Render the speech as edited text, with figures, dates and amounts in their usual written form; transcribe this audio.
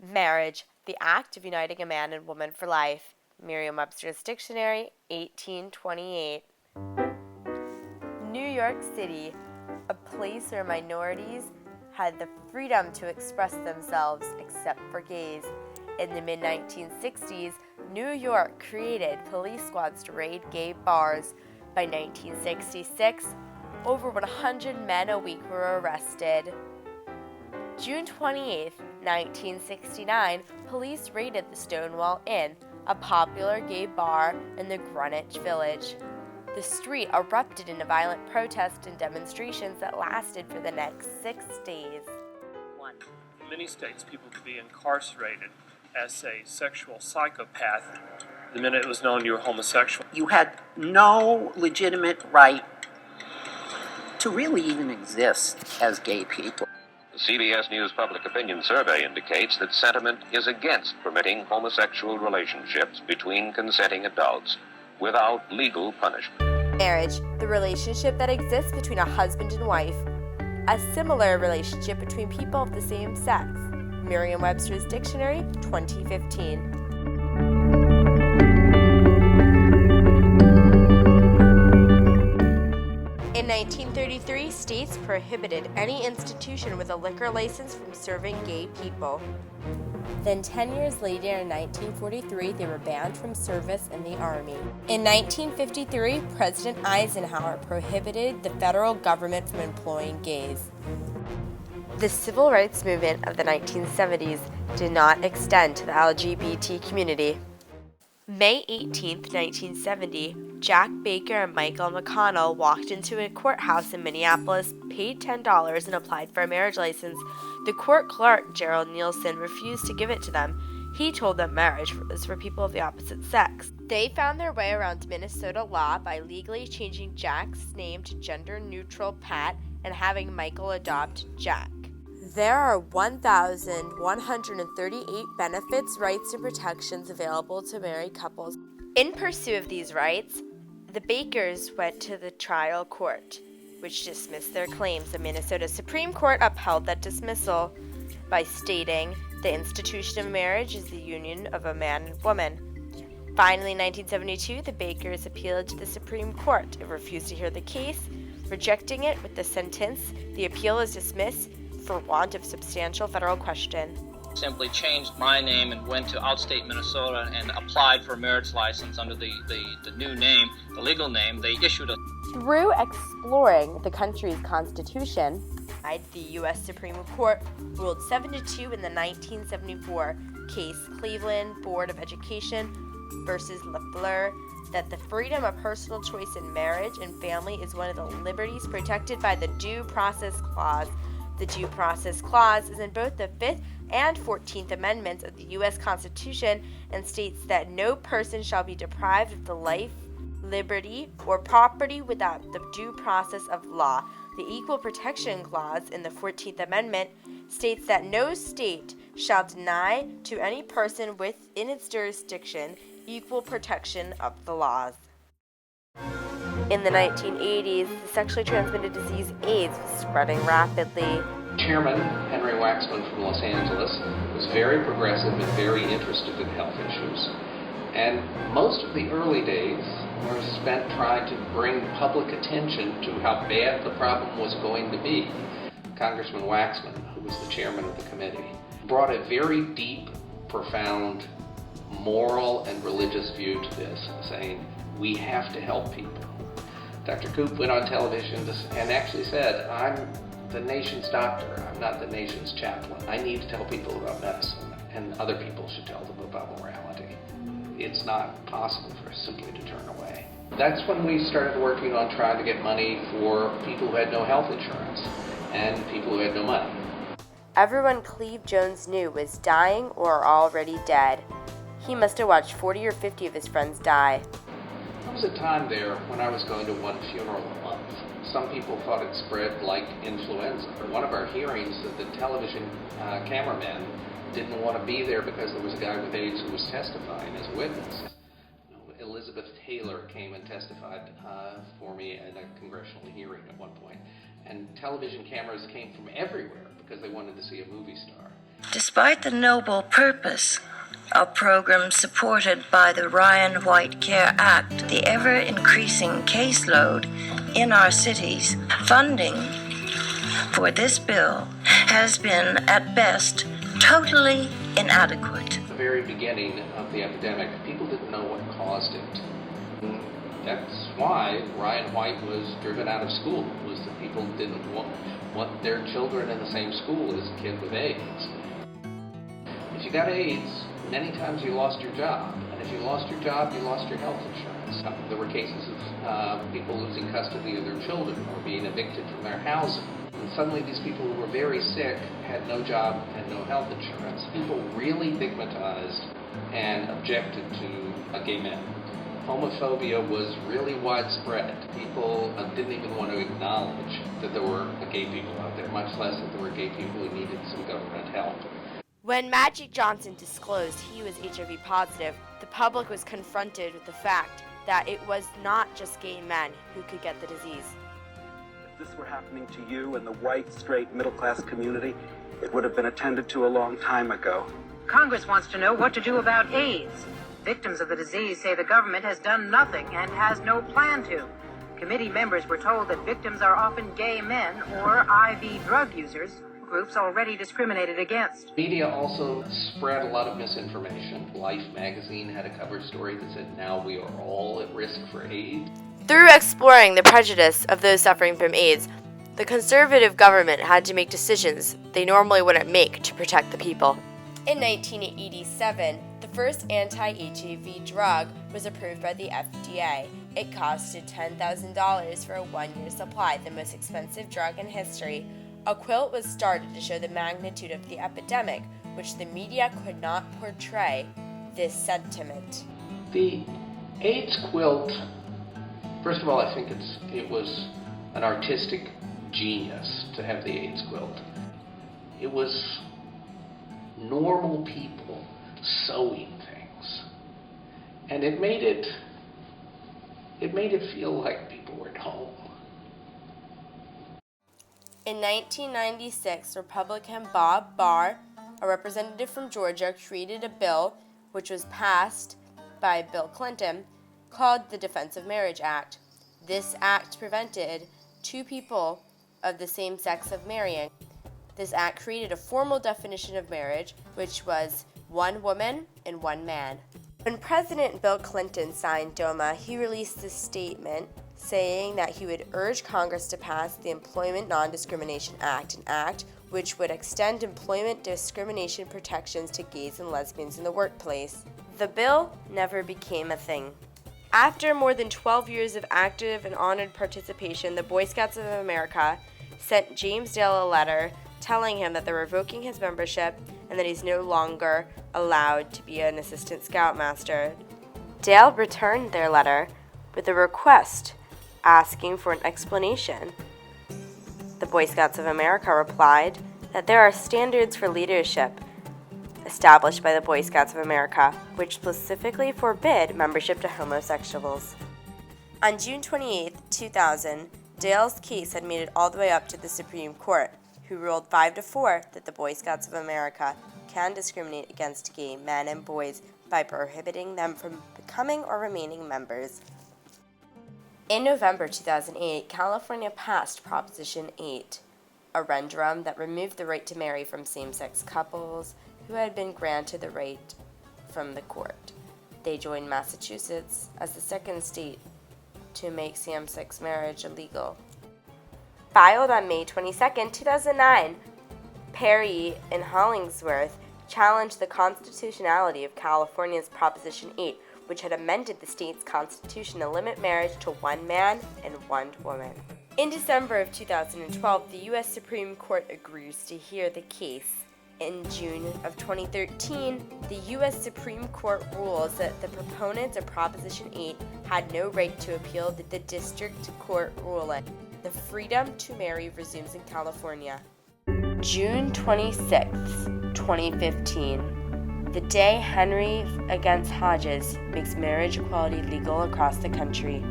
Marriage, the act of uniting a man and woman for life. Merriam-Webster's Dictionary, 1828. New York City, a place where minorities had the freedom to express themselves except for gays. In the mid-1960s, New York created police squads to raid gay bars. By 1966, over 100 men a week were arrested. June 28, 1969, police raided the Stonewall Inn, a popular gay bar in the Greenwich Village. The street erupted into violent protests and demonstrations that lasted for the next 6 days. In many states, people could be incarcerated as a sexual psychopath the minute it was known you were homosexual. You had no legitimate right to really even exist as gay people. The CBS News Public Opinion Survey indicates that sentiment is against permitting homosexual relationships between consenting adults without legal punishment. Marriage, the relationship that exists between a husband and wife. A similar relationship between people of the same sex. Merriam-Webster's Dictionary, 2015. In 1933, states prohibited any institution with a liquor license from serving gay people. Then 10 years later, in 1943, they were banned from service in the Army. In 1953, President Eisenhower prohibited the federal government from employing gays. The civil rights movement of the 1970s did not extend to the LGBT community. May 18, 1970, Jack Baker and Michael McConnell walked into a courthouse in Minneapolis, paid $10, and applied for a marriage license. The court clerk, Gerald Nielsen, refused to give it to them. He told them marriage was for people of the opposite sex. They found their way around Minnesota law by legally changing Jack's name to gender-neutral Pat and having Michael adopt Jack. There are 1,138 benefits, rights, and protections available to married couples. In pursuit of these rights, the Bakers went to the trial court, which dismissed their claims. The Minnesota Supreme Court upheld that dismissal by stating the institution of marriage is the union of a man and woman. Finally, in 1972, the Bakers appealed to the Supreme Court. It refused to hear the case, rejecting it with the sentence, "The appeal is dismissed for want of substantial federal question." Simply changed my name and went to outstate Minnesota and applied for a marriage license under the new name, the legal name. They issued a... Through exploring the country's constitution, the U.S. Supreme Court ruled 7-2 in the 1974 case Cleveland Board of Education versus LaFleur that the freedom of personal choice in marriage and family is one of the liberties protected by the Due Process Clause. The Due Process Clause is in both the 5th and 14th Amendments of the U.S. Constitution and states that no person shall be deprived of the life, liberty, or property without the due process of law. The Equal Protection Clause in the 14th Amendment states that no state shall deny to any person within its jurisdiction equal protection of the laws. In the 1980s, the sexually transmitted disease AIDS was spreading rapidly. Chairman Henry Waxman from Los Angeles was very progressive and very interested in health issues. And most of the early days were spent trying to bring public attention to how bad the problem was going to be. Congressman Waxman, who was the chairman of the committee, brought a very deep, profound, moral and religious view to this, saying, we have to help people. Dr. Koop went on television and actually said, I'm the nation's doctor, I'm not the nation's chaplain. I need to tell people about medicine, and other people should tell them about morality. It's not possible for us simply to turn away. That's when we started working on trying to get money for people who had no health insurance and people who had no money. Everyone Cleve Jones knew was dying or already dead. He must have watched 40 or 50 of his friends die. There was a time there when I was going to one funeral a month. Some people thought it spread like influenza. At one of our hearings, the television cameraman didn't want to be there because there was a guy with AIDS who was testifying as a witness. Elizabeth Taylor came and testified for me at a congressional hearing at one point. And television cameras came from everywhere because they wanted to see a movie star. Despite the noble purpose of programs supported by the Ryan White Care Act, the ever-increasing caseload in our cities, funding for this bill has been, at best, totally inadequate. At the very beginning of the epidemic, people didn't know what caused it. That's why Ryan White was driven out of school, was that people didn't want their children in the same school as a kid with AIDS. If you got AIDS, many times you lost your job. And if you lost your job, you lost your health insurance. There were cases of people losing custody of their children or being evicted from their housing. And suddenly these people who were very sick had no job and no health insurance. People really stigmatized and objected to gay men. Homophobia was really widespread. People didn't even want to acknowledge that there were gay people out there, much less that there were gay people who needed some government help. When Magic Johnson disclosed he was HIV positive, the public was confronted with the fact that it was not just gay men who could get the disease. If this were happening to you in the white, straight, middle-class community, it would have been attended to a long time ago. Congress wants to know what to do about AIDS. Victims of the disease say the government has done nothing and has no plan to. Committee members were told that victims are often gay men or IV drug users, groups already discriminated against. Media also spread a lot of misinformation. Life magazine had a cover story that said, "Now we are all at risk for AIDS." Through exploring the prejudice of those suffering from AIDS, the conservative government had to make decisions they normally wouldn't make to protect the people. In 1987, the first anti-HIV drug was approved by the FDA. It costed $10,000 for a one-year supply, the most expensive drug in history. A quilt was started to show the magnitude of the epidemic, which the media could not portray this sentiment. The AIDS quilt, first of all, I think it was an artistic genius to have the AIDS quilt. It was normal people sewing things, and it made it feel like people were at home. In 1996, Republican Bob Barr, a representative from Georgia, created a bill which was passed by Bill Clinton called the Defense of Marriage Act. This act prevented two people of the same sex of marrying. This act created a formal definition of marriage, which was one woman and one man. When President Bill Clinton signed DOMA, he released a statement saying that he would urge Congress to pass the Employment Non-Discrimination Act, an act which would extend employment discrimination protections to gays and lesbians in the workplace. The bill never became a thing. After more than 12 years of active and honored participation, the Boy Scouts of America sent James Dale a letter telling him that they're revoking his membership and that he's no longer allowed to be an assistant scoutmaster. Dale returned their letter with a request asking for an explanation. The Boy Scouts of America replied that there are standards for leadership established by the Boy Scouts of America, which specifically forbid membership to homosexuals. On June 28, 2000, Dale's case had made it all the way up to the Supreme Court, who ruled 5-4 that the Boy Scouts of America can discriminate against gay men and boys by prohibiting them from becoming or remaining members. In November 2008, California passed Proposition 8, a referendum that removed the right to marry from same-sex couples who had been granted the right from the court. They joined Massachusetts as the second state to make same-sex marriage illegal. Filed on May 22, 2009, Perry and Hollingsworth challenged the constitutionality of California's Proposition 8, which had amended the state's constitution to limit marriage to one man and one woman. In December of 2012, the U.S. Supreme Court agrees to hear the case. In June of 2013, the U.S. Supreme Court rules that the proponents of Proposition 8 had no right to appeal the district court ruling. The freedom to marry resumes in California. June 26, 2015. The day Henry against Hodges makes marriage equality legal across the country.